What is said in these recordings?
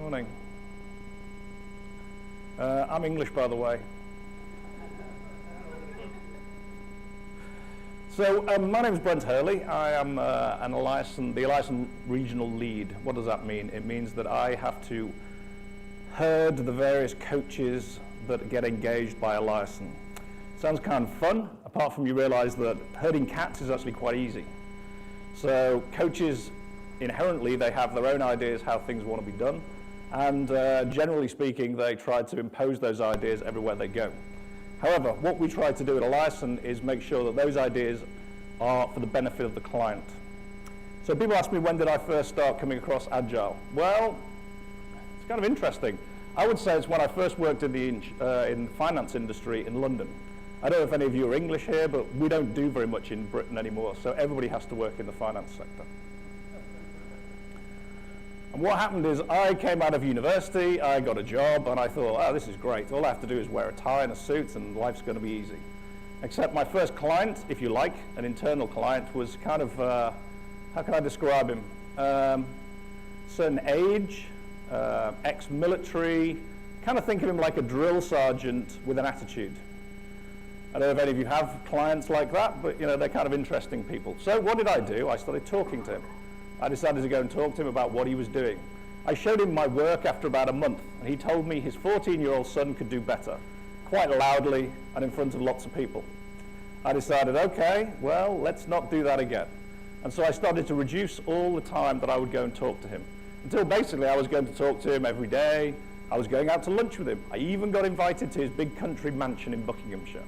Morning. I'm English, by the way. So my name is Brent Hurley. I am the Alliance Regional Lead. What does that mean? It means that I have to herd the various coaches that get engaged by Alliance. Sounds kind of fun, apart from you realize that herding cats is actually quite easy. So coaches, inherently, they have their own ideas how things want to be done. And generally speaking, they try to impose those ideas everywhere they go. However, what we try to do at Alliance is make sure that those ideas are for the benefit of the client. So people ask me, when did I first start coming across Agile? Well, it's kind of interesting. I would say it's when I first worked in the finance industry in London. I don't know if any of you are English here, but we don't do very much in Britain anymore, so everybody has to work in the finance sector. And what happened is I came out of university, I got a job, and I thought, oh, this is great. All I have to do is wear a tie and a suit, and life's going to be easy. Except my first client, if you like, an internal client, was kind of, how can I describe him? Certain age, ex-military, kind of think of him like a drill sergeant with an attitude. I don't know if any of you have clients like that, but you know, they're kind of interesting people. So what did I do? I started talking to him. I decided to go and talk to him about what he was doing. I showed him my work after about a month, and he told me his 14-year-old son could do better, quite loudly and in front of lots of people. I decided, okay, well, let's not do that again. And so I started to reduce all the time that I would go and talk to him, until basically I was going to talk to him every day. I was going out to lunch with him. I even got invited to his big country mansion in Buckinghamshire,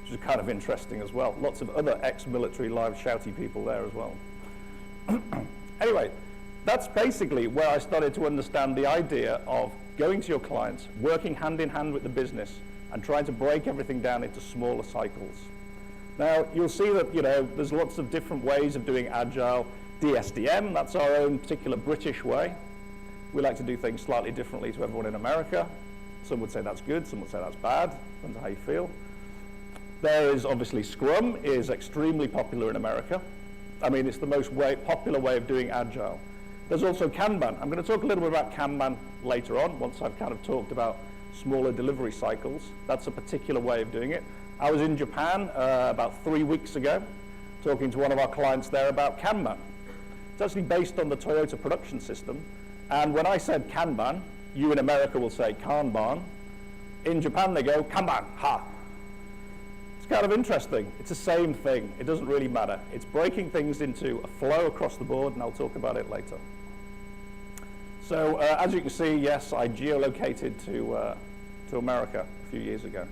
which is kind of interesting as well. Lots of other ex-military live shouty people there as well. Anyway, that's basically where I started to understand the idea of going to your clients, working hand in hand with the business, and trying to break everything down into smaller cycles. Now, you'll see that, you know, there's lots of different ways of doing Agile. DSDM, that's our own particular British way. We like to do things slightly differently to everyone in America. Some would say that's good, some would say that's bad, depends on how you feel. There is obviously Scrum is extremely popular in America. I mean, it's the most popular way of doing Agile. There's also Kanban. I'm going to talk a little bit about Kanban later on, once I've kind of talked about smaller delivery cycles. That's a particular way of doing it. I was in Japan about 3 weeks ago, talking to one of our clients there about Kanban. It's actually based on the Toyota production system. And when I said Kanban, you in America will say Kanban. In Japan, they go Kanban, ha. Kind of interesting. It's the same thing. It doesn't really matter. It's breaking things into a flow across the board, and I'll talk about it later. So as you can see, yes, I geolocated to America a few years ago.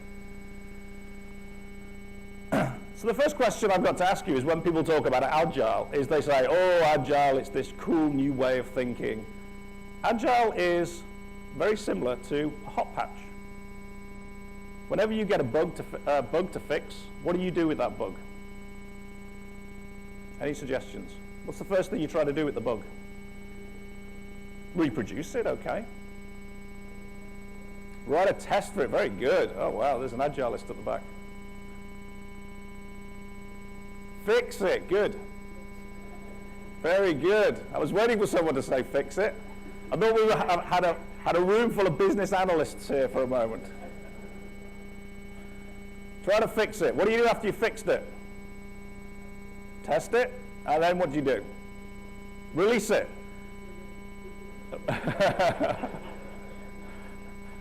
So the first question I've got to ask you is, when people talk about Agile, is they say, oh, Agile, it's this cool new way of thinking. Agile is very similar to a hot patch. Whenever you get a bug to fix, what do you do with that bug? Any suggestions? What's the first thing you try to do with the bug? Reproduce it, okay. Write a test for it, very good. Oh wow, there's an Agilist at the back. Fix it, good. Very good. I was waiting for someone to say fix it. I thought we had a room full of business analysts here for a moment. Try to fix it. What do you do after you fixed it? Test it, and then what do you do? Release it.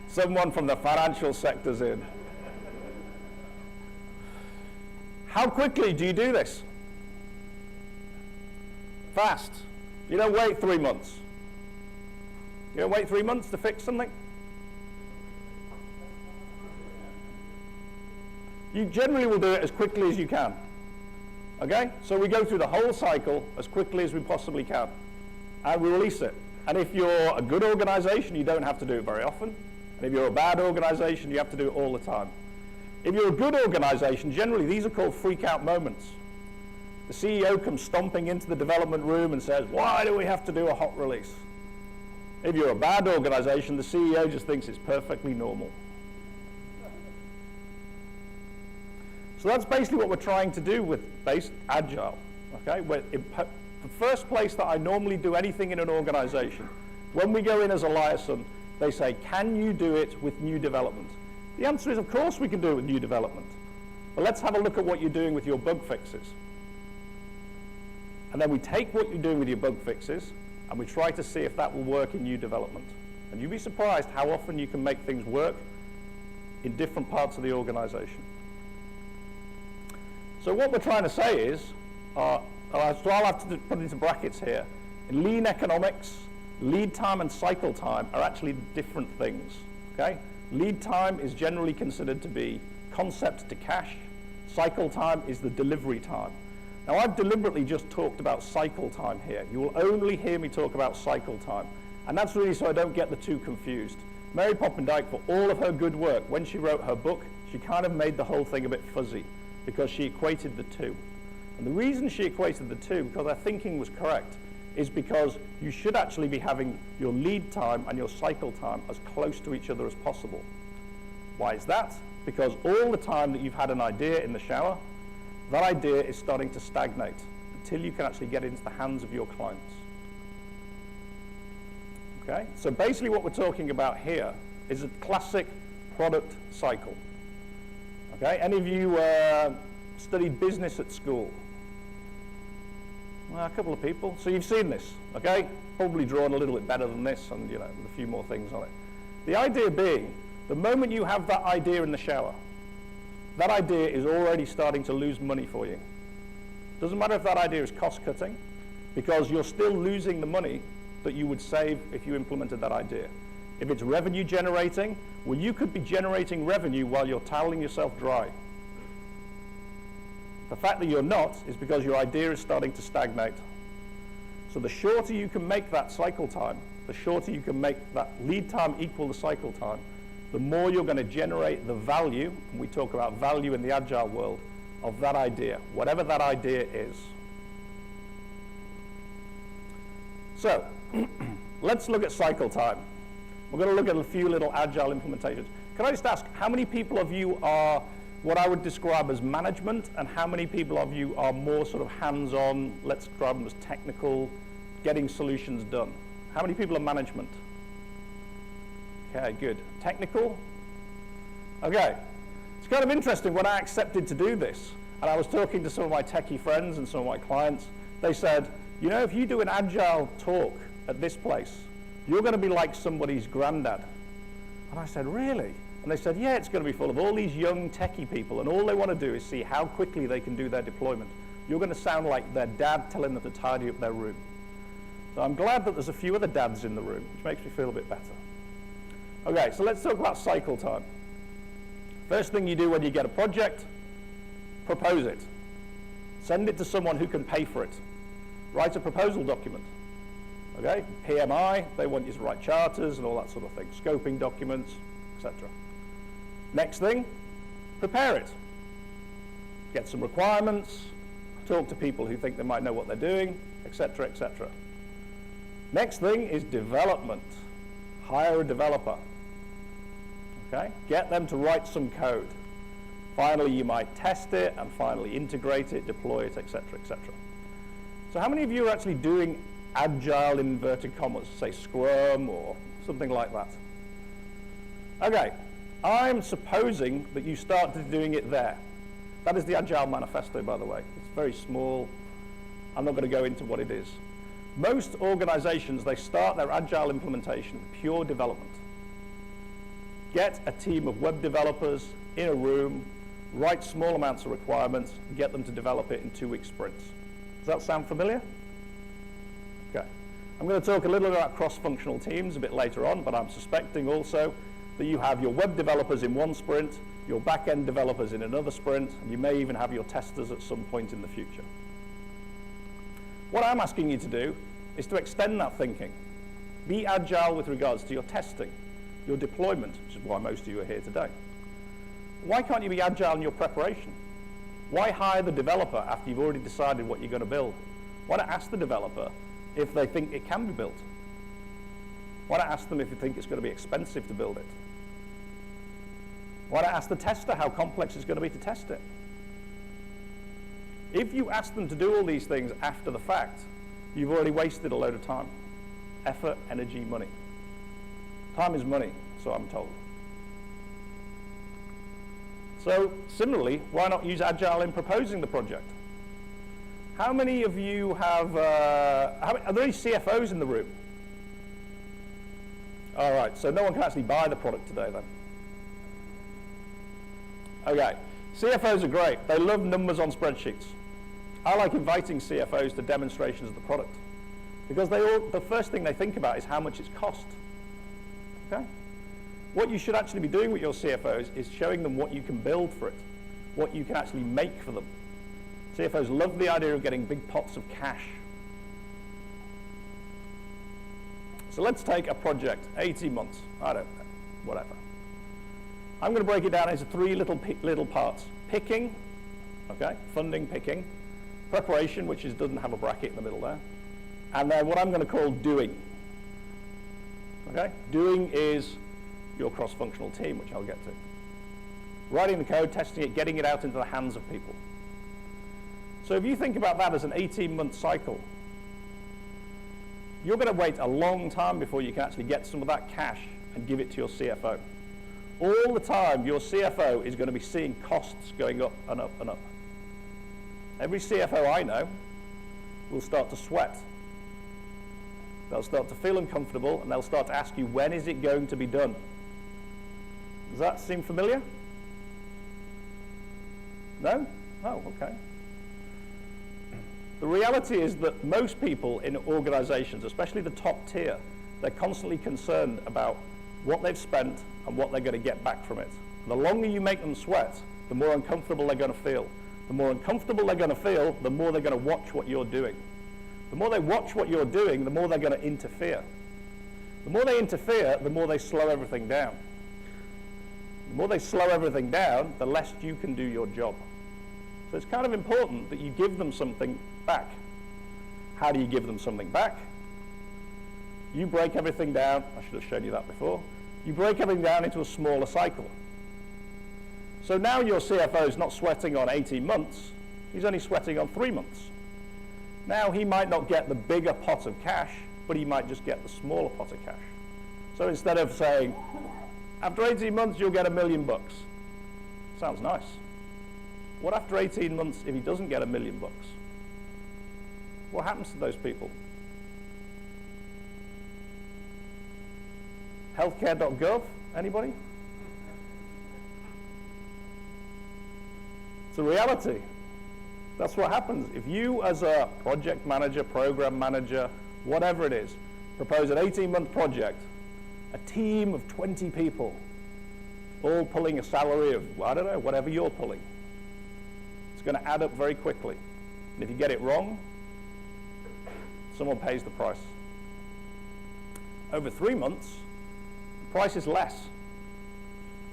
Someone from the financial sector's in. How quickly do you do this? Fast. You don't wait 3 months. You don't wait 3 months to fix something? You generally will do it as quickly as you can. Okay? So we go through the whole cycle as quickly as we possibly can. And we release it. And if you're a good organization, you don't have to do it very often. And if you're a bad organization, you have to do it all the time. If you're a good organization, generally these are called freak out moments. The CEO comes stomping into the development room and says, why do we have to do a hot release? If you're a bad organization, the CEO just thinks it's perfectly normal. So that's basically what we're trying to do with base Agile. Okay? The first place that I normally do anything in an organization When we go in as a liaison, they say, can you do it with new development? The answer is, of course we can do it with new development. But let's have a look at what you're doing with your bug fixes. And then we take what you're doing with your bug fixes, and we try to see if that will work in new development. And you'd be surprised how often you can make things work in different parts of the organization. So what we're trying to say is, so I'll have to put it into brackets here. In lean economics, lead time and cycle time are actually different things, okay? Lead time is generally considered to be concept to cash. Cycle time is the delivery time. Now, I've deliberately just talked about cycle time here. You will only hear me talk about cycle time. And that's really so I don't get the two confused. Mary Poppendike, for all of her good work, when she wrote her book, she kind of made the whole thing a bit fuzzy because she equated the two. And the reason she equated the two, because her thinking was correct, is because you should actually be having your lead time and your cycle time as close to each other as possible. Why is that? Because all the time that you've had an idea in the shower, that idea is starting to stagnate until you can actually get it into the hands of your clients. Okay? So basically what we're talking about here is a classic product cycle. Okay? Any of you studied business at school? Well, a couple of people. So you've seen this, okay? Probably drawn a little bit better than this and, with a few more things on it. The idea being, the moment you have that idea in the shower, that idea is already starting to lose money for you. Doesn't matter if that idea is cost-cutting, because you're still losing the money that you would save if you implemented that idea. If it's revenue generating, well, you could be generating revenue while you're toweling yourself dry. The fact that you're not is because your idea is starting to stagnate. So the shorter you can make that cycle time, the shorter you can make that lead time equal the cycle time, the more you're going to generate the value, and we talk about value in the Agile world, of that idea, whatever that idea is. So, let's look at cycle time. We're going to look at a few little Agile implementations. Can I just ask, how many people of you are what I would describe as management, and how many people of you are more sort of hands-on, let's describe them as technical, getting solutions done? How many people are management? Okay, good. Technical? Okay. It's kind of interesting, when I accepted to do this, and I was talking to some of my techie friends and some of my clients, they said, if you do an Agile talk at this place, you're going to be like somebody's granddad. And I said, really? And they said, yeah, it's going to be full of all these young techie people, and all they want to do is see how quickly they can do their deployment. You're going to sound like their dad telling them to tidy up their room. So I'm glad that there's a few other dads in the room, which makes me feel a bit better. Okay, so let's talk about cycle time. First thing you do when you get a project, propose it. Send it to someone who can pay for it. Write a proposal document. Okay, PMI, they want you to write charters and all that sort of thing, scoping documents, etc. Next thing, prepare it. Get some requirements, talk to people who think they might know what they're doing, etc., etc. Next thing is development. Hire a developer. Okay? Get them to write some code. Finally, you might test it, and finally integrate it, deploy it, etc., etc. So how many of you are actually doing Agile in inverted commas, say Scrum or something like that? Okay, I'm supposing that you started doing it there. That is the Agile Manifesto, by the way. It's very small. I'm not going to go into what it is. Most organizations, they start their Agile implementation with pure development. Get a team of web developers in a room, write small amounts of requirements, and get them to develop it in 2-week sprints. Does that sound familiar? Okay. I'm going to talk a little bit about cross-functional teams a bit later on, but I'm suspecting also that you have your web developers in one sprint, your back-end developers in another sprint, and you may even have your testers at some point in the future. What I'm asking you to do is to extend that thinking. Be agile with regards to your testing, your deployment, which is why most of you are here today. Why can't you be agile in your preparation? Why hire the developer after you've already decided what you're going to build? Why not ask the developer if they think it can be built? Why not ask them if you think it's going to be expensive to build it? Why not ask the tester how complex it's going to be to test it? If you ask them to do all these things after the fact, you've already wasted a load of time. effort, energy, money. Time is money, so I'm told. So similarly, why not use Agile in proposing the project? How many of you have, are there any CFOs in the room? All right, so no one can actually buy the product today then. Okay, CFOs are great. They love numbers on spreadsheets. I like inviting CFOs to demonstrations of the product because the first thing they think about is how much it's cost. Okay? What you should actually be doing with your CFOs is showing them what you can build for it, what you can actually make for them. CFOs love the idea of getting big pots of cash. So let's take a project, 18 months, I don't know, whatever. I'm going to break it down into three little parts. Picking, okay, funding, picking. Preparation, which doesn't have a bracket in the middle there. And then what I'm going to call doing. Okay, doing is your cross-functional team, which I'll get to. Writing the code, testing it, getting it out into the hands of people. So if you think about that as an 18-month cycle, you're going to wait a long time before you can actually get some of that cash and give it to your CFO. All the time, your CFO is going to be seeing costs going up and up and up. Every CFO I know will start to sweat. They'll start to feel uncomfortable, and they'll start to ask you, when is it going to be done? Does that seem familiar? No? Oh, okay. The reality is that most people in organizations, especially the top tier, they're constantly concerned about what they've spent and what they're going to get back from it. The longer you make them sweat, the more uncomfortable they're going to feel. The more uncomfortable they're going to feel, the more they're going to watch what you're doing. The more they watch what you're doing, the more they're going to interfere. The more they interfere, the more they slow everything down. The more they slow everything down, the less you can do your job. So it's kind of important that you give them something back. How do you give them something back? You break everything down. I should have shown you that before. You break everything down into a smaller cycle. So now your CFO is not sweating on 18 months. He's only sweating on 3 months. Now he might not get the bigger pot of cash, but he might just get the smaller pot of cash. So instead of saying, after 18 months you'll get $1 million. Sounds nice. What after 18 months if he doesn't get $1 million? What happens to those people? Healthcare.gov, anybody? It's a reality. That's what happens. If you as a project manager, program manager, whatever it is, propose an 18-month project, a team of 20 people, all pulling a salary of, I don't know, whatever you're pulling, it's going to add up very quickly. And if you get it wrong, someone pays the price. Over 3 months, the price is less.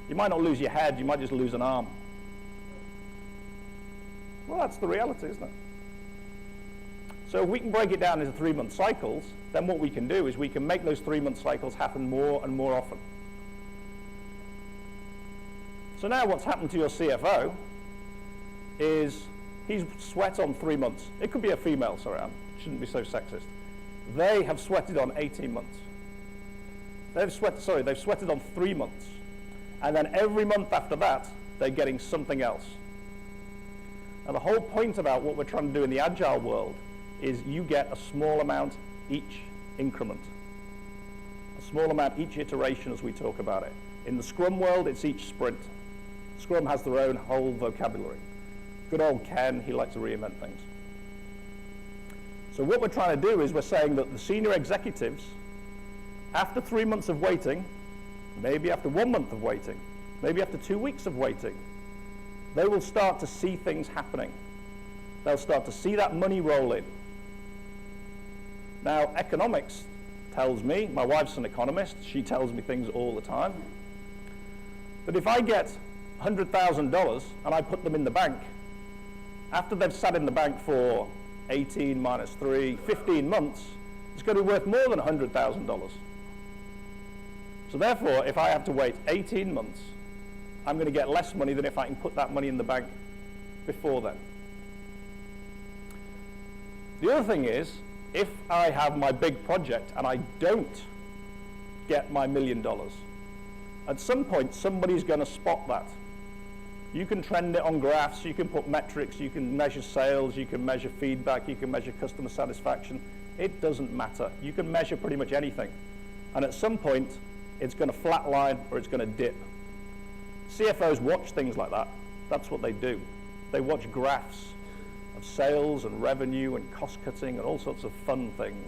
You might not lose your head, you might just lose an arm. Well, that's the reality, isn't it? So if we can break it down into 3-month cycles, then what we can do is we can make those 3-month cycles happen more and more often. So now what's happened to your CFO is he's sweat on 3 months. It could be a female, sorry, I shouldn't be so sexist. They have sweated on 18 months. They've sweated on 3 months. And then every month after that, they're getting something else. Now the whole point about what we're trying to do in the Agile world is you get a small amount each increment. A small amount each iteration as we talk about it. In the Scrum world, it's each sprint. Scrum has their own whole vocabulary. Good old Ken, he likes to reinvent things. So what we're trying to do is we're saying that the senior executives, after 3 months of waiting, maybe after 1 month of waiting, maybe after 2 weeks of waiting, they will start to see things happening. They'll start to see that money roll in. Now, economics tells me, my wife's an economist, she tells me things all the time, that if I get $100,000 and I put them in the bank, after they've sat in the bank for 18 minus 3, 15 months, it's going to be worth more than $100,000. So therefore, if I have to wait 18 months, I'm going to get less money than if I can put that money in the bank before then. The other thing is, if I have my big project and I don't get my $1 million, at some point somebody's going to spot that. You can trend it on graphs, you can put metrics, you can measure sales, you can measure feedback, you can measure customer satisfaction. It doesn't matter. You can measure pretty much anything. And at some point, it's going to flatline or it's going to dip. CFOs watch things like that. That's what they do. They watch graphs of sales and revenue and cost cutting and all sorts of fun things.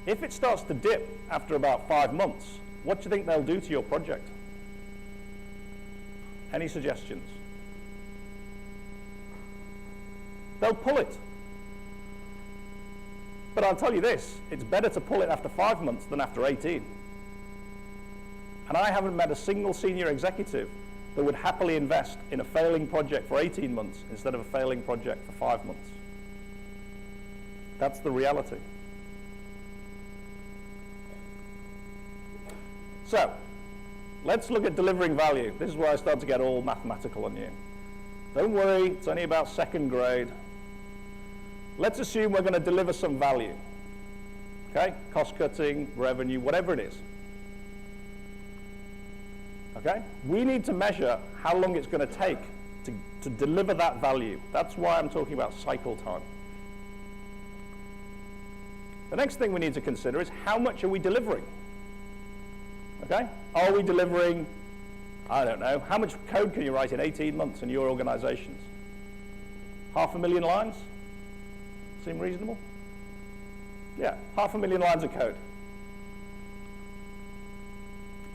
If it starts to dip after about 5 months, what do you think they'll do to your project? Any suggestions? They'll pull it. But I'll tell you this, it's better to pull it after 5 months than after 18. And I haven't met a single senior executive that would happily invest in a failing project for 18 months instead of a failing project for 5 months. That's the reality. So, let's look at delivering value. This is where I start to get all mathematical on you. Don't worry, it's only about 2nd grade. Let's assume we're going to deliver some value. Okay? Cost cutting, revenue, whatever it is. Okay? We need to measure how long it's going to take to deliver that value. That's why I'm talking about cycle time. The next thing we need to consider is how much are we delivering? Okay? Are we delivering, I don't know, how much code can you write in 18 months in your organizations? 500,000 lines? Seem reasonable? Yeah, 500,000 lines of code.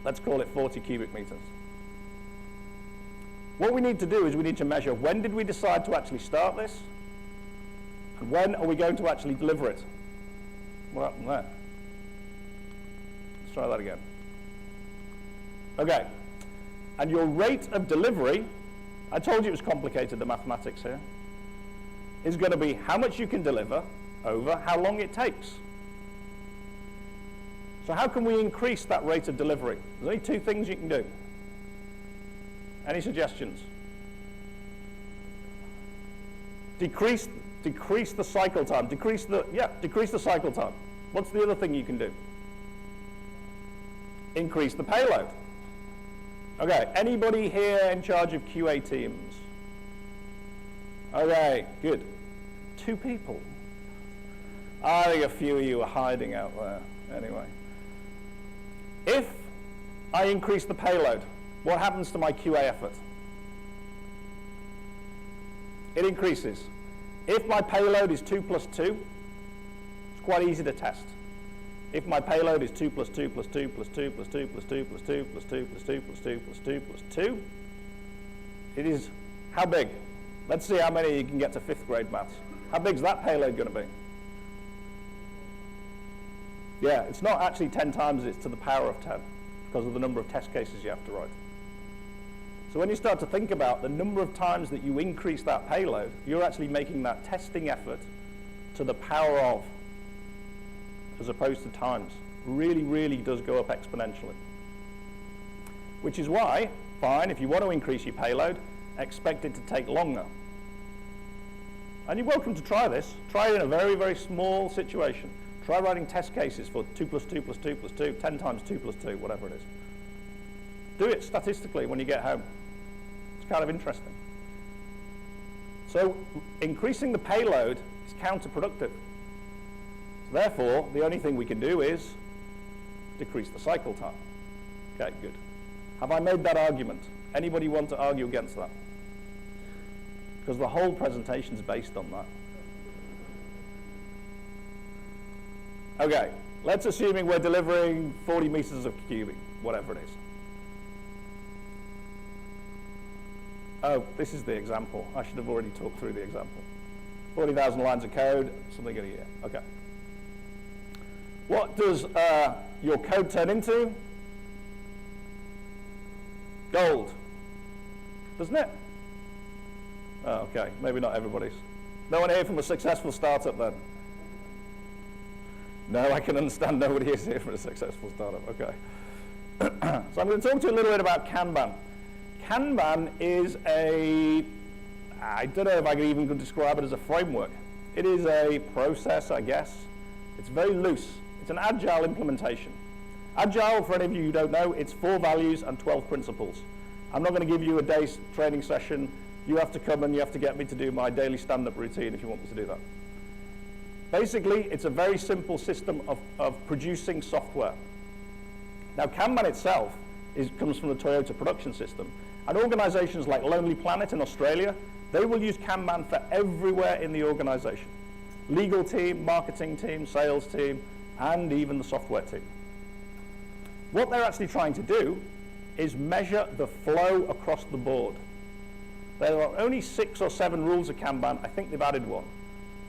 Let's call it 40 cubic meters. What we need to do is we need to measure when did we decide to actually start this, and when are we going to actually deliver it? What happened there? Let's try that again. Okay, and your rate of delivery, I told you it was complicated, the mathematics here, is going to be how much you can deliver over how long it takes. So how can we increase that rate of delivery? There's only 2 things you can do. Any suggestions? Decrease the cycle time. Decrease the cycle time. What's the other thing you can do? Increase the payload. Okay, anybody here in charge of QA teams? Okay, good. 2 people. I think a few of you are hiding out there. Anyway. If I increase the payload, what happens to my QA effort? It increases. If my payload is 2 plus 2, it's quite easy to test. If my payload is 2 plus 2 plus 2 plus 2 plus 2 plus 2 plus 2 plus 2 plus 2 plus 2 plus 2 plus 2, it is how big? Let's see how many you can get to 5th grade maths. How big is that payload going to be? Yeah, it's not actually 10 times, it's to the power of 10 because of the number of test cases you have to write. So when you start to think about the number of times that you increase that payload, you're actually making that testing effort to the power of, as opposed to times. Really, really does go up exponentially. Which is why, fine, if you want to increase your payload, expect it to take longer. And you're welcome to try this. Try it in a very, very small situation. Try writing test cases for 2 plus 2 plus 2 plus 2, 10 times 2 plus 2, whatever it is. Do it statistically when you get home. It's kind of interesting. So increasing the payload is counterproductive. So therefore, the only thing we can do is decrease the cycle time. Okay, good. Have I made that argument? Anybody want to argue against that? Because the whole presentation is based on that. Okay, let's assuming we're delivering 40 meters of cubic, whatever it is. Oh, this is the example. I should have already talked through the example. 40,000 lines of code, something in a year. Okay. What does your code turn into? Gold. Doesn't it? Oh, okay, maybe not everybody's. No one here from a successful startup then? No, I can understand nobody is here from a successful startup. Okay. So I'm going to talk to you a little bit about Kanban. Kanban is I don't know if I can even describe it as a framework. It is a process, I guess. It's very loose. It's an Agile implementation. Agile, for any of you who don't know, it's 4 values and 12 principles. I'm not going to give you a day's training session. You have to come and you have to get me to do my daily stand-up routine if you want me to do that. Basically, it's a very simple system of producing software. Now, Kanban itself comes from the Toyota production system. And organizations like Lonely Planet in Australia, they will use Kanban for everywhere in the organization. Legal team, marketing team, sales team, and even the software team. What they're actually trying to do is measure the flow across the board. There are only 6 or 7 rules of Kanban. I think they've added one.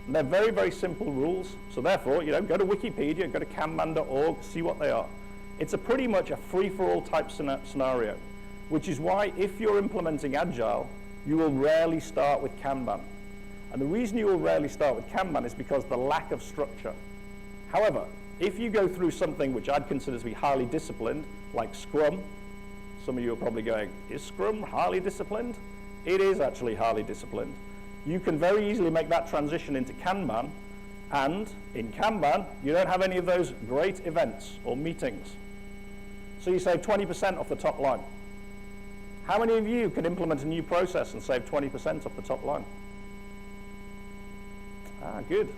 And they're very, very simple rules. So therefore, go to Wikipedia, go to kanban.org, see what they are. It's pretty much a free-for-all type scenario, which is why if you're implementing Agile, you will rarely start with Kanban. And the reason you will rarely start with Kanban is because the lack of structure. However, if you go through something which I'd consider to be highly disciplined, like Scrum, some of you are probably going, is Scrum highly disciplined? It is actually highly disciplined. You can very easily make that transition into Kanban, and in Kanban, you don't have any of those great events or meetings. So you save 20% off the top line. How many of you can implement a new process and save 20% off the top line? Good.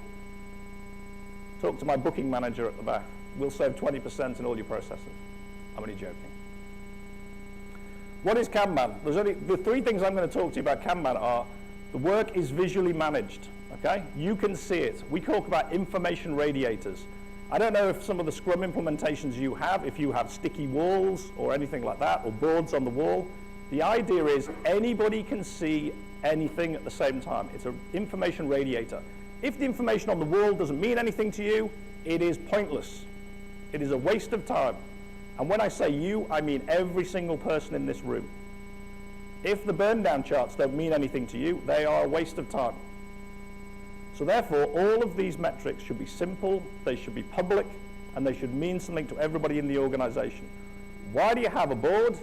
Talk to my booking manager at the back. We'll save 20% in all your processes. I'm only joking. What is Kanban? The 3 things I'm going to talk to you about Kanban are the work is visually managed. Okay? You can see it. We talk about information radiators. I don't know if some of the Scrum implementations you have, if you have sticky walls or anything like that, or boards on the wall. The idea is anybody can see anything at the same time. It's an information radiator. If the information on the wall doesn't mean anything to you, it is pointless. It is a waste of time. And when I say you, I mean every single person in this room. If the burn down charts don't mean anything to you, they are a waste of time. So therefore, all of these metrics should be simple, they should be public, and they should mean something to everybody in the organization. Why do you have a board?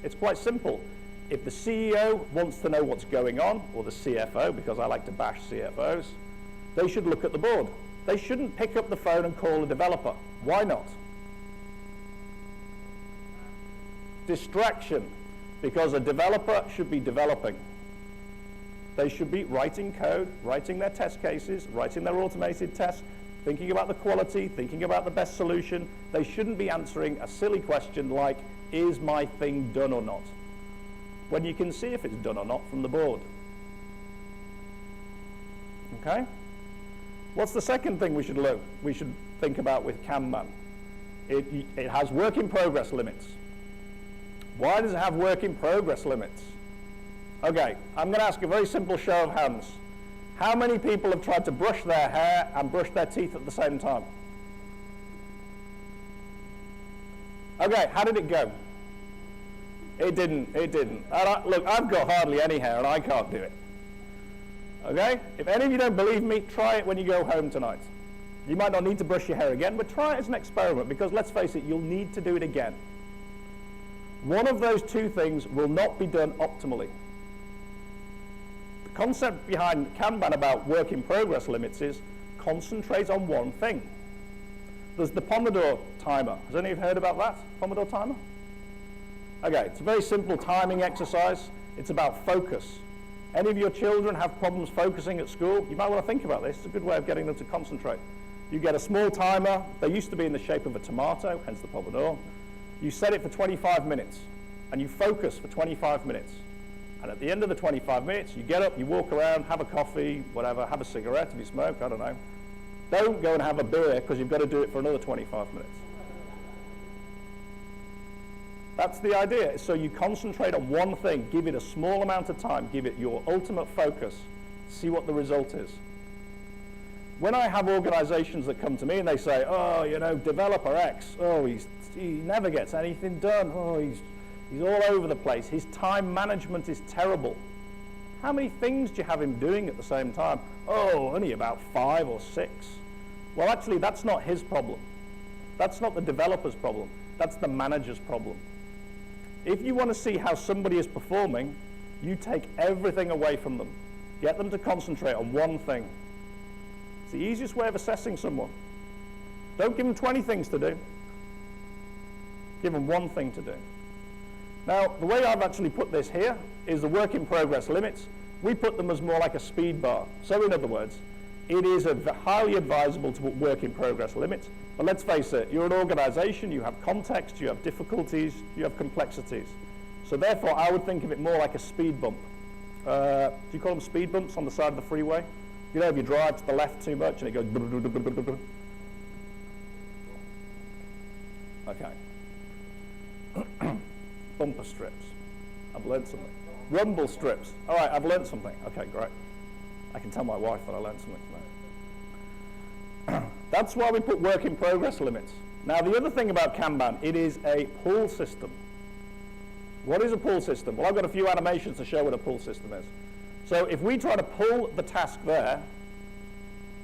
It's quite simple. If the CEO wants to know what's going on, or the CFO, because I like to bash CFOs, they should look at the board. They shouldn't pick up the phone and call a developer. Why not? Distraction, because a developer should be developing. They should be writing code, writing their test cases, writing their automated tests, thinking about the quality, thinking about the best solution. They shouldn't be answering a silly question like, is my thing done or not? When you can see if it's done or not from the board. Okay? What's the second thing we should think about with Kanban? It has work in progress limits. Why does it have work in progress limits? Okay, I'm going to ask a very simple show of hands. How many people have tried to brush their hair and brush their teeth at the same time? Okay, how did it go? It didn't. Look, I've got hardly any hair and I can't do it. Okay? If any of you don't believe me, try it when you go home tonight. You might not need to brush your hair again, but try it as an experiment, because let's face it, you'll need to do it again. One of those 2 things will not be done optimally. The concept behind Kanban about work in progress limits is concentrate on one thing. There's the Pomodoro timer. Has any of you heard about that? Pomodoro timer? Okay, it's a very simple timing exercise. It's about focus. Any of your children have problems focusing at school? You might want to think about this. It's a good way of getting them to concentrate. You get a small timer. They used to be in the shape of a tomato, hence the Pomodoro. You set it for 25 minutes, and you focus for 25 minutes. And at the end of the 25 minutes, you get up, you walk around, have a coffee, whatever, have a cigarette if you smoke, I don't know. Don't go and have a beer, because you've got to do it for another 25 minutes. That's the idea. So you concentrate on one thing, give it a small amount of time, give it your ultimate focus, see what the result is. When I have organizations that come to me and they say, oh, developer X, oh, he never gets anything done, oh, he's all over the place, his time management is terrible. How many things do you have him doing at the same time? Oh, only about 5 or 6. Well, actually, that's not his problem. That's not the developer's problem. That's the manager's problem. If you want to see how somebody is performing, you take everything away from them. Get them to concentrate on one thing. It's the easiest way of assessing someone. Don't give them 20 things to do. Give them one thing to do. Now, the way I've actually put this here is the work in progress limits. We put them as more like a speed bar. So in other words, it is highly advisable to put work in progress limits. But let's face it, you're an organization, you have context, you have difficulties, you have complexities. So therefore, I would think of it more like a speed bump. Do you call them speed bumps on the side of the freeway? You know, if you drive to the left too much and it goes... Okay. Bumper strips. I've learned something. Rumble strips. All right, I've learned something. Okay, great. I can tell my wife that I learned something tonight. That's why we put work in progress limits. Now, the other thing about Kanban, it is a pull system. What is a pull system? Well, I've got a few animations to show what a pull system is. So if we try to pull the task there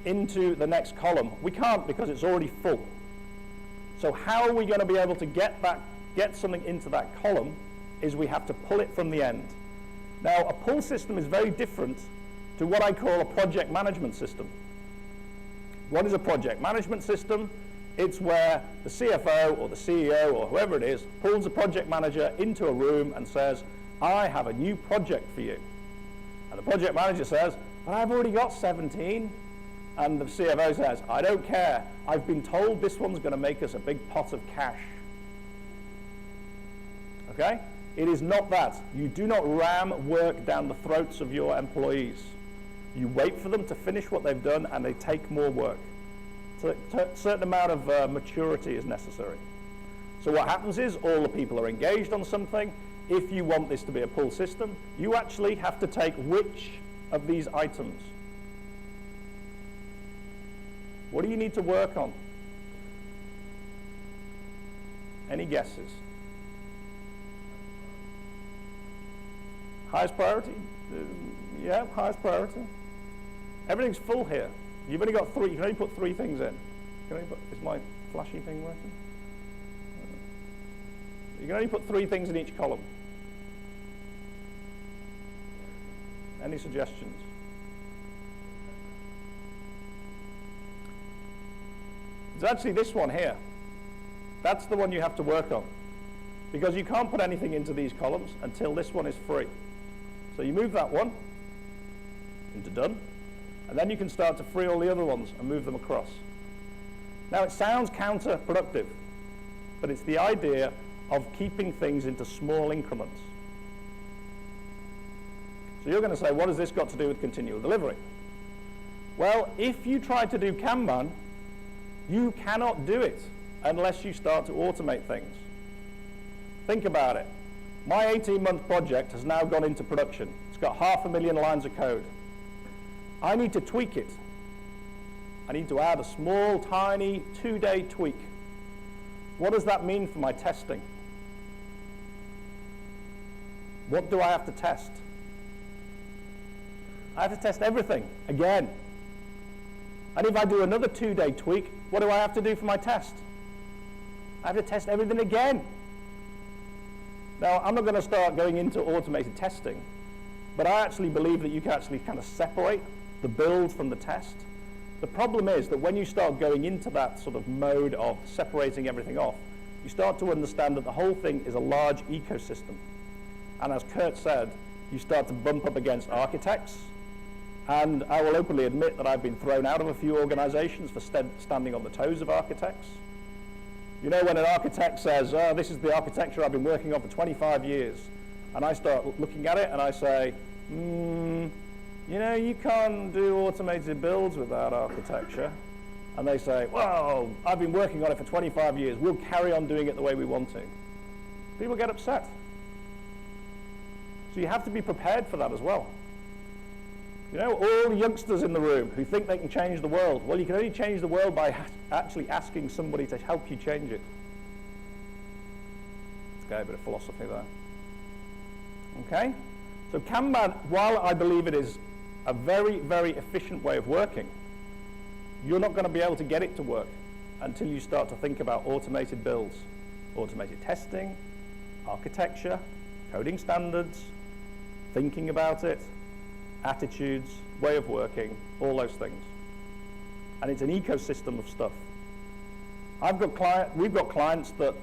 into the next column, we can't because it's already full. So how are we going to be able to get something into that column is we have to pull it from the end. Now, a pull system is very different to what I call a project management system. What is a project management system? It's where the CFO or the CEO or whoever it is pulls a project manager into a room and says, I have a new project for you. And the project manager says, but I've already got 17. And the CFO says, I don't care. I've been told this one's going to make us a big pot of cash. Okay? It is not that. You do not ram work down the throats of your employees. You wait for them to finish what they've done and they take more work. So a certain amount of maturity is necessary. So what happens is all the people are engaged on something. If you want this to be a pull system, you actually have to take which of these items. What do you need to work on? Any guesses? Highest priority? Yeah, highest priority. Everything's full here. You've only got 3. You can only put 3 things in. Is my flashy thing working? You can only put 3 things in each column. Any suggestions? It's actually this one here. That's the one you have to work on. Because you can't put anything into these columns until this one is free. So you move that one into done, and then you can start to free all the other ones and move them across. Now it sounds counterproductive, but it's the idea of keeping things into small increments. So you're going to say, what has this got to do with continual delivery? Well, if you try to do Kanban, you cannot do it unless you start to automate things. Think about it. My 18-month project has now gone into production. It's got 500,000 lines of code. I need to tweak it. I need to add a small, tiny 2-day tweak. What does that mean for my testing? What do I have to test? I have to test everything again. And if I do another 2-day tweak, what do I have to do for my test? I have to test everything again. Now, I'm not going to start going into automated testing, but I actually believe that you can actually kind of separate the build from the test. The problem is that when you start going into that sort of mode of separating everything off, you start to understand that the whole thing is a large ecosystem. And as Kurt said, you start to bump up against architects. And I will openly admit that I've been thrown out of a few organizations for standing on the toes of architects. You know, when an architect says, oh, this is the architecture I've been working on for 25 years, and I start looking at it and I say, you know, you can't do automated builds with that architecture. And they say, well, I've been working on it for 25 years. We'll carry on doing it the way we want to. People get upset. So you have to be prepared for that as well. You know, all the youngsters in the room who think they can change the world. Well, you can only change the world by actually asking somebody to help you change it. Okay, a bit of philosophy there. Okay? So Kanban, while I believe it is a very, very efficient way of working, you're not going to be able to get it to work until you start to think about automated builds, automated testing, architecture, coding standards, thinking about it, attitudes, way of working, all those things. and it's an ecosystem of stuff. We've got clients that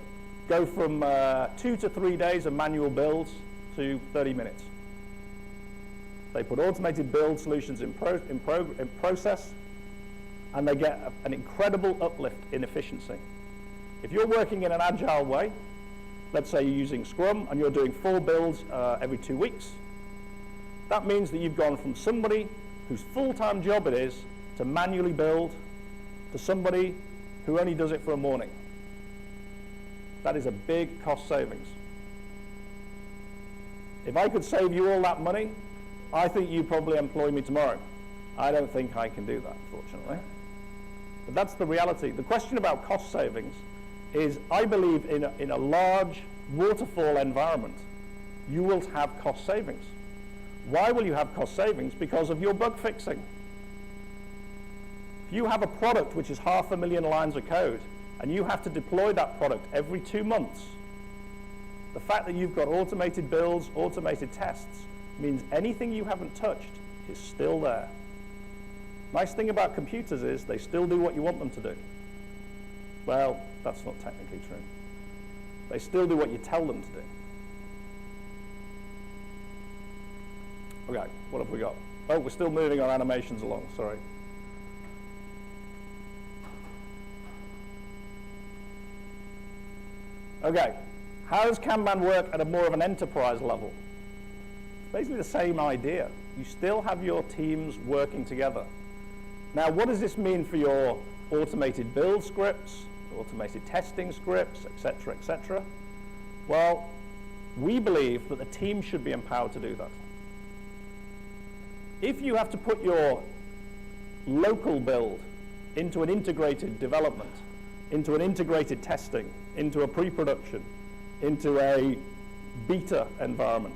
go from 2 to 3 days of manual builds to 30 minutes. They put automated build solutions in process, and they get an incredible uplift in efficiency. If you're working in an agile way, let's say you're using Scrum and you're doing 4 builds every 2 weeks, that means that you've gone from somebody whose full-time job it is to manually build to somebody who only does it for a morning. That is a big cost savings. If I could save you all that money, I think you'd probably employ me tomorrow. I don't think I can do that, unfortunately. But that's the reality. The question about cost savings is, I believe in a large waterfall environment, you will have cost savings. Why will you have cost savings? Because of your bug fixing. If you have a product which is 500,000 lines of code, and you have to deploy that product every 2 months, the fact that you've got automated builds, automated tests, means anything you haven't touched is still there. Nice thing about computers is they still do what you want them to do. Well, that's not technically true. They still do what you tell them to do. Okay, what have we got? Oh, we're still moving our animations along, sorry. Okay, how does Kanban work at a more of an enterprise level? It's basically the same idea. You still have your teams working together. Now, what does this mean for your automated build scripts, automated testing scripts, etc., etc.? Well, we believe that the team should be empowered to do that. If you have to put your local build into an integrated development, into an integrated testing, into a pre-production, into a beta environment,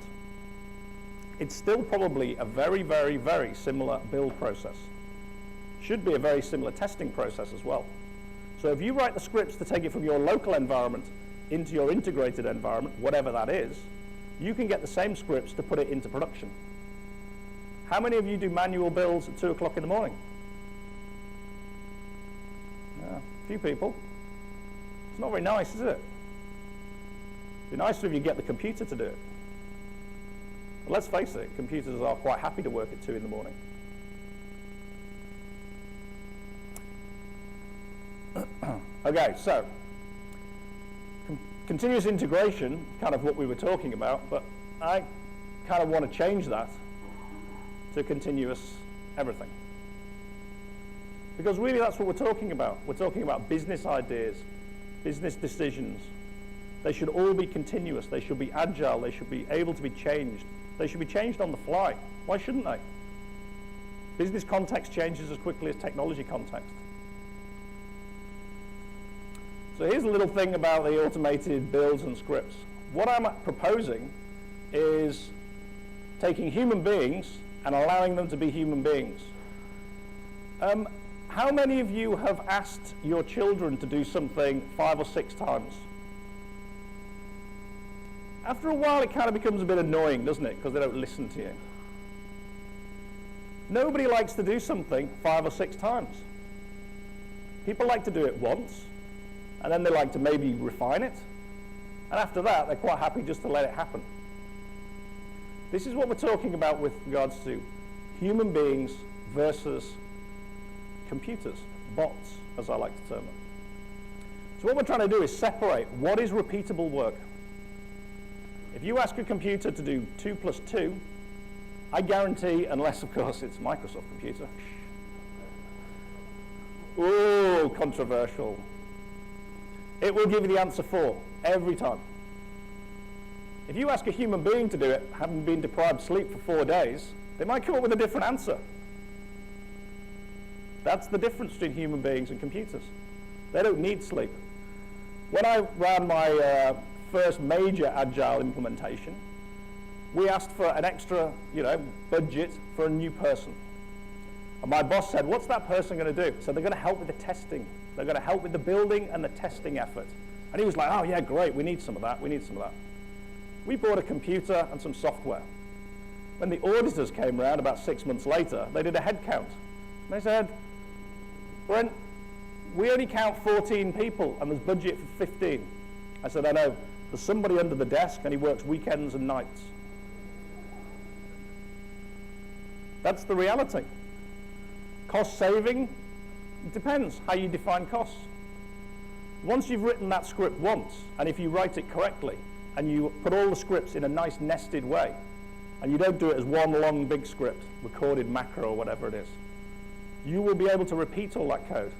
it's still probably a very, very, very similar build process. Should be a very similar testing process as well. So if you write the scripts to take it from your local environment into your integrated environment, whatever that is, you can get the same scripts to put it into production. How many of you do manual builds at 2 o'clock in the morning? Yeah, a few people. It's not very nice, is it? It'd be nicer if you get the computer to do it. But let's face it, computers are quite happy to work at 2 in the morning. Okay, so continuous integration, kind of what we were talking about, but I kind of want to change that to continuous everything. Because really that's what we're talking about. We're talking about business ideas, business decisions. They should all be continuous. They should be agile. They should be able to be changed. They should be changed on the fly. Why shouldn't they? Business context changes as quickly as technology context. So here's a little thing about the automated builds and scripts. What I'm proposing is taking human beings and allowing them to be human beings. How many of you have asked your children to do something 5 or 6 times? After a while, it kind of becomes a bit annoying, doesn't it? Because they don't listen to you. Nobody likes to do something 5 or 6 times. People like to do it once, and then they like to maybe refine it. And after that, they're quite happy just to let it happen. This is what we're talking about with regards to human beings versus computers, bots, as I like to term them. So what we're trying to do is separate what is repeatable work. If you ask a computer to do 2 + 2, I guarantee, unless of course it's a Microsoft computer. Ooh, controversial. It will give you the answer 4 every time. If you ask a human being to do it, having been deprived sleep for 4 days, they might come up with a different answer. That's the difference between human beings and computers. They don't need sleep. When I ran my first major Agile implementation, we asked for an extra, budget for a new person. And my boss said, "What's that person going to do?" So they're going to help with the testing. They're going to help with the building and the testing effort. And he was like, "Oh yeah, great, we need some of that, we need some of that." We bought a computer and some software. When the auditors came around about 6 months later, they did a head count. And they said, Brent, we only count 14 people and there's budget for 15. I said, I know, there's somebody under the desk and he works weekends and nights. That's the reality. Cost saving, it depends how you define costs. Once you've written that script once, and if you write it correctly, and you put all the scripts in a nice nested way, and you don't do it as one long big script, recorded macro or whatever it is, you will be able to repeat all that code.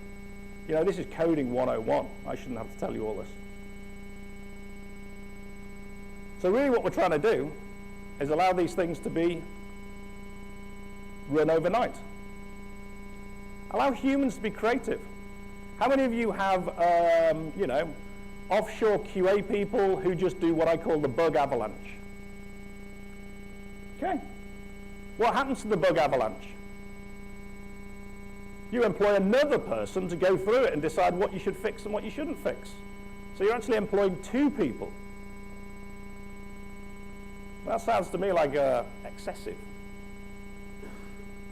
You know, this is coding 101. I shouldn't have to tell you all this. So really what we're trying to do is allow these things to be run overnight. Allow humans to be creative. How many of you have, you know, offshore QA people who just do what I call the Burg Avalanche? Okay. What happens to the Burg Avalanche? You employ another person to go through it and decide what you should fix and what you shouldn't fix. So you're actually employing two people. That sounds to me like excessive.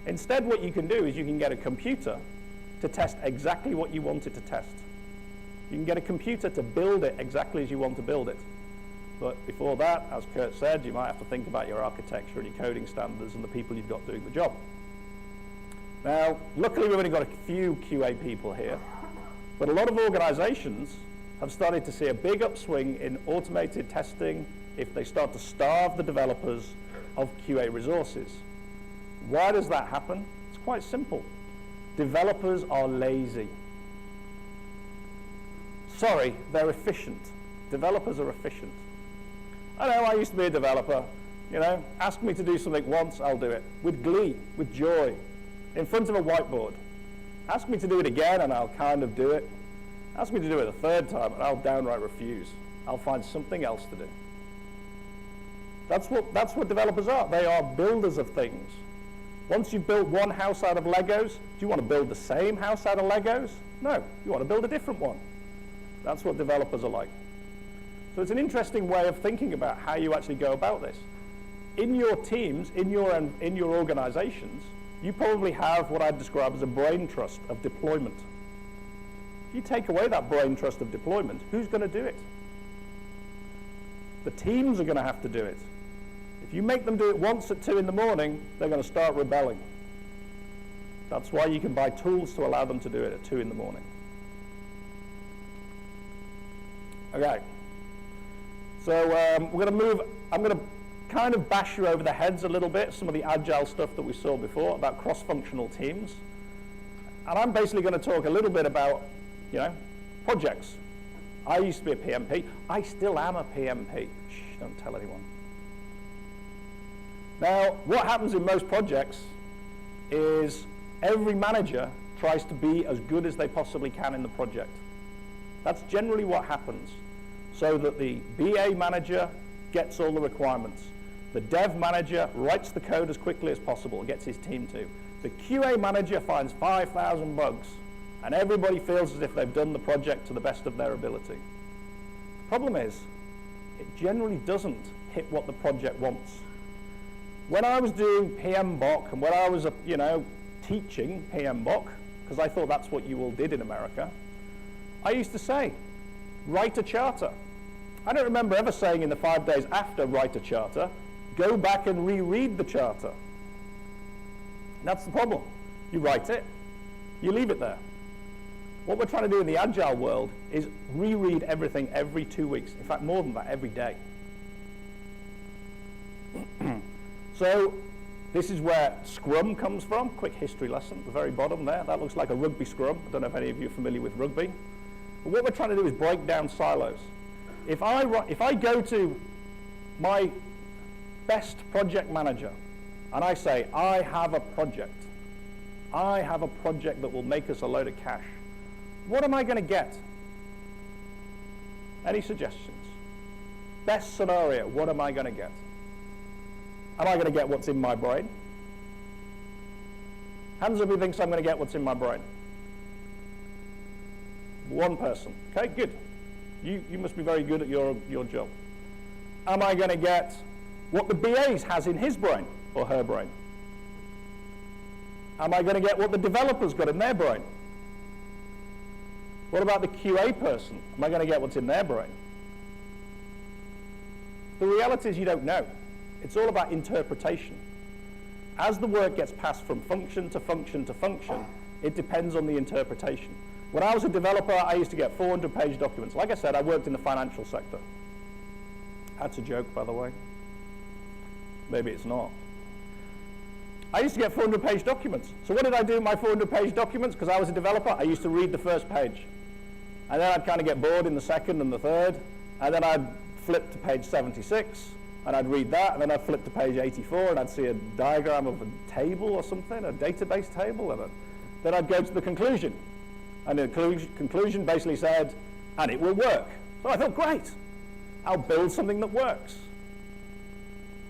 Instead, what you can do is you can get a computer to test exactly what you want it to test. You can get a computer to build it exactly as you want to build it. But before that, as Kurt said, you might have to think about your architecture and your coding standards and the people you've got doing the job. Now, luckily we've only got a few QA people here, but a lot of organizations have started to see a big upswing in automated testing if they start to starve the developers of QA resources. Why does that happen? It's quite simple. Developers are lazy. Sorry, they're efficient. Developers are efficient. I know, I used to be a developer. You know, ask me to do something once, I'll do it. With glee, with joy, in front of a whiteboard. Ask me to do it again and I'll kind of do it. Ask me to do it a third time and I'll downright refuse. I'll find something else to do. That's what developers are. They are builders of things. Once you've built one house out of Legos, do you want to build the same house out of Legos? No, you want to build a different one. That's what developers are like. So it's an interesting way of thinking about how you actually go about this. In your teams, in your organizations, you probably have what I'd describe as a brain trust of deployment. If you take away that brain trust of deployment, who's going to do it? The teams are going to have to do it. If you make them do it once at 2 in the morning, they're going to start rebelling. That's why you can buy tools to allow them to do it at 2 in the morning. Okay. So we're going to move. I'm going to kind of bash you over the heads a little bit, some of the agile stuff that we saw before about cross-functional teams. And I'm basically going to talk a little bit about, you know, projects. I used to be a PMP. I still am a PMP. Shh, don't tell anyone. Now, what happens in most projects is every manager tries to be as good as they possibly can in the project. That's generally what happens, so that the BA manager gets all the requirements. The dev manager writes the code as quickly as possible, gets his team to. The QA manager finds 5,000 bugs, and everybody feels as if they've done the project to the best of their ability. The problem is, it generally doesn't hit what the project wants. When I was doing PMBOK, and when I was, you know, teaching PMBOK, because I thought that's what you all did in America, I used to say, write a charter. I don't remember ever saying in the 5 days after write a charter, go back and reread the charter. That's the problem. You write it, you leave it there. What we're trying to do in the Agile world is reread everything every 2 weeks. In fact, more than that, every day. So this is where Scrum comes from. Quick history lesson at the very bottom there. That looks like a rugby scrum. I don't know if any of you are familiar with rugby. But what we're trying to do is break down silos. If I go to my best project manager and I say, I have a project that will make us a load of cash, what am I going to get? Any suggestions? Best scenario, what am I going to get? Am I going to get what's in my brain? Hands up who thinks I'm going to get what's in my brain. One person. Okay, good. You must be very good at your job. Am I going to get what the BAs has in his brain or her brain? Am I going to get what the developers got in their brain? What about the QA person? Am I going to get what's in their brain? The reality is you don't know. It's all about interpretation. As the work gets passed from function to function to function, it depends on the interpretation. When I was a developer, I used to get 400-page documents. Like I said, I worked in the financial sector. That's a joke, by the way. Maybe it's not. I used to get 400-page documents. So what did I do with my 400-page documents? Because I was a developer, I used to read the first page. And then I'd kind of get bored in the second and the third. And then I'd flip to page 76, and I'd read that, and then I'd flip to page 84, and I'd see a diagram of a table or something, a database table, and then I'd go to the conclusion. And the conclusion basically said, and it will work. So I thought, great, I'll build something that works.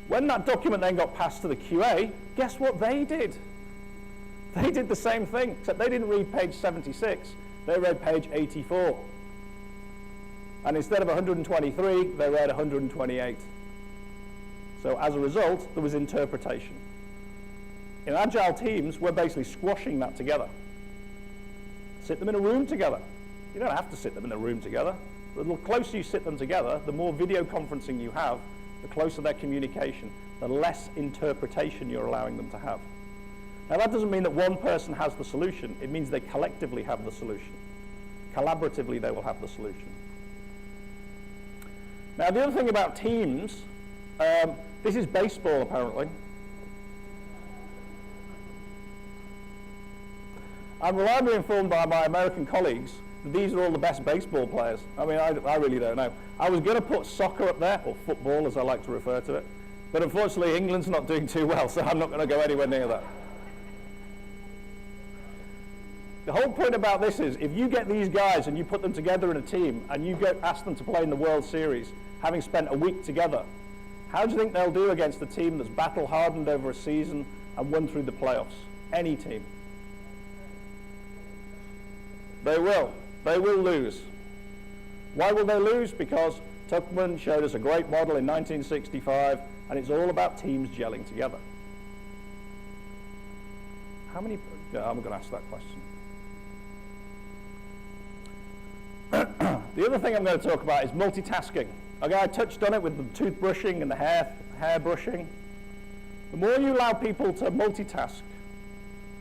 When that document then got passed to the QA, guess what they did? They did the same thing, except they didn't read page 76, they read page 84. And instead of 123, they read 128. So as a result, there was interpretation. In Agile teams, we're basically squashing that together. Sit them in a room together. You don't have to sit them in a room together. But the closer you sit them together, the more video conferencing you have, the closer their communication, the less interpretation you're allowing them to have. Now that doesn't mean that one person has the solution. It means they collectively have the solution. Collaboratively, they will have the solution. Now the other thing about teams, this is baseball apparently. I'm reliably informed by my American colleagues that these are all the best baseball players. I mean, I really don't know. I was going to put soccer up there, or football as I like to refer to it, but unfortunately England's not doing too well, so I'm not going to go anywhere near that. The whole point about this is, if you get these guys and you put them together in a team and you ask them to play in the World Series, having spent a week together, how do you think they'll do against a team that's battle-hardened over a season and won through the playoffs? Any team. They will. They will lose. Why will they lose? Because Tuckman showed us a great model in 1965, and it's all about teams gelling together. How many... Yeah, I'm going to ask that question. The other thing I'm going to talk about is multitasking. Okay, I touched on it with the toothbrushing and the hair brushing. The more you allow people to multitask,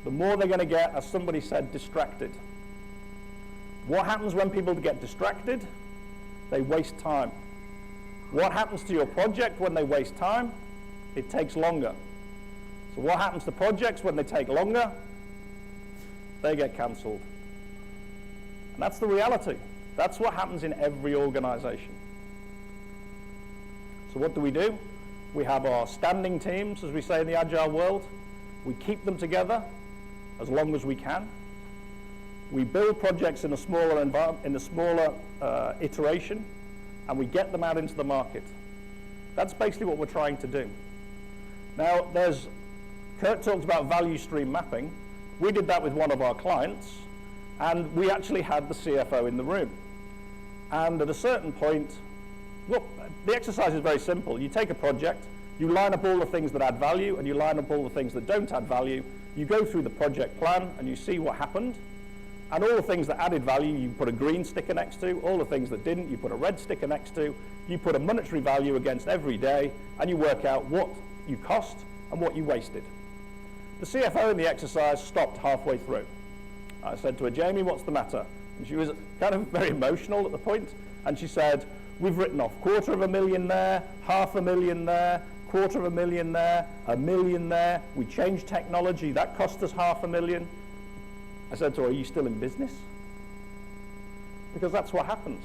the more they're going to get, as somebody said, distracted. What happens when people get distracted? They waste time. What happens to your project when they waste time? It takes longer. So what happens to projects when they take longer? They get cancelled. And that's the reality. That's what happens in every organization. So what do? We have our standing teams, as we say in the Agile world. We keep them together as long as we can. We build projects in a smaller iteration, and we get them out into the market. That's basically what we're trying to do. Now, Kurt talked about value stream mapping. We did that with one of our clients, and we actually had the CFO in the room. And at a certain point, look, the exercise is very simple. You take a project, you line up all the things that add value, and you line up all the things that don't add value. You go through the project plan, and you see what happened. And all the things that added value, you put a green sticker next to. All the things that didn't, you put a red sticker next to. You put a monetary value against every day, and you work out what you cost and what you wasted. The CFO in the exercise stopped halfway through. I said to her, Jamie, what's the matter? And she was kind of very emotional at the point, and she said, we've written off $250,000 there, $500,000 there, $250,000 there, $1 million there. We changed technology, that cost us $500,000. I said to her, are you still in business? Because that's what happens.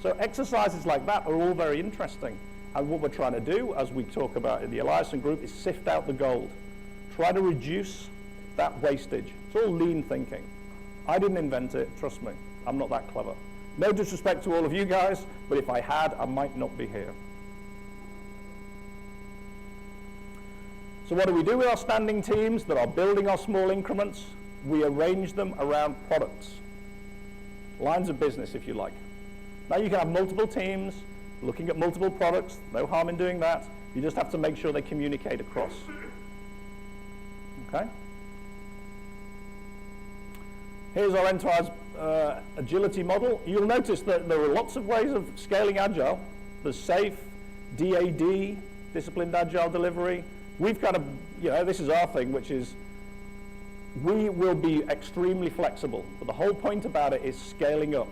So exercises like that are all very interesting. And what we're trying to do, as we talk about in the Eliasson group, is sift out the gold. Try to reduce that wastage. It's all lean thinking. I didn't invent it, trust me. I'm not that clever. No disrespect to all of you guys, but if I had, I might not be here. So what do we do with our standing teams that are building our small increments? We arrange them around products. Lines of business, if you like. Now you can have multiple teams looking at multiple products. No harm in doing that. You just have to make sure they communicate across. Okay? Here's our enterprise agility model, you'll notice that there are lots of ways of scaling Agile. There's SAFe, DAD, disciplined Agile delivery. We've kind of, this is our thing, which is we will be extremely flexible, but the whole point about it is scaling up.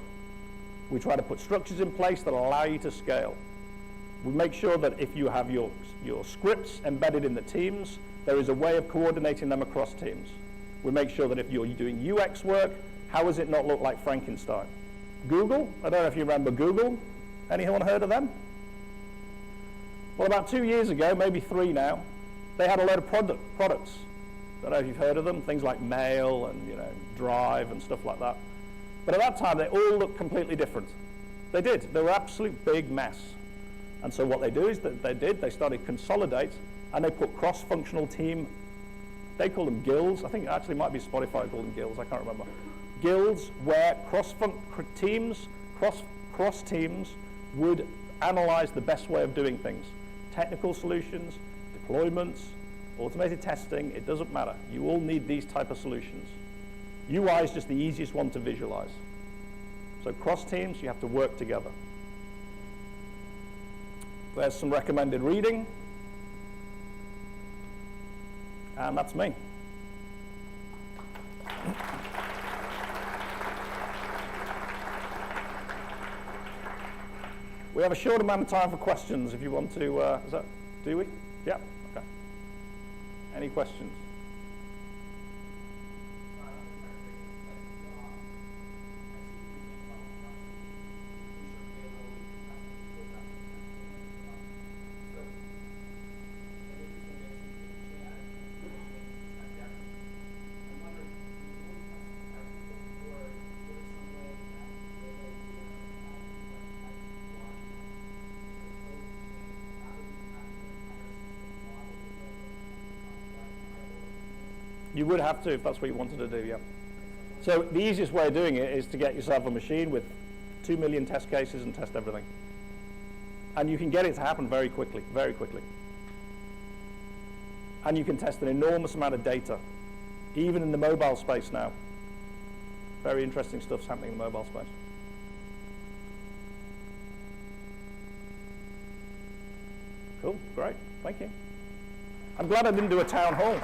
We try to put structures in place that allow you to scale. We make sure that if you have your scripts embedded in the teams, there is a way of coordinating them across teams. We make sure that if you're doing UX work, how does it not look like Frankenstein? Google, I don't know if you remember Google. Anyone heard of them? Well, about 2 years ago, maybe 3 now, they had a load of products. I don't know if you've heard of them, things like Mail and Drive and stuff like that. But at that time, they all looked completely different. They did. They were an absolute big mess. And so what they do is that they started consolidate, and they put cross-functional team, they call them guilds. I think it actually might be Spotify called them guilds, I can't remember. Guilds where cross teams would analyze the best way of doing things. Technical solutions, deployments, automated testing, it doesn't matter. You all need these type of solutions. UI is just the easiest one to visualize. So cross teams, you have to work together. There's some recommended reading. And that's me. We have a short amount of time for questions if you want to, do we? Yeah, okay. Any questions? You would have to if that's what you wanted to do, yeah. So the easiest way of doing it is to get yourself a machine with 2 million test cases and test everything. And you can get it to happen very quickly, very quickly. And you can test an enormous amount of data, even in the mobile space now. Very interesting stuff's happening in the mobile space. Cool, great, thank you. I'm glad I didn't do a town hall.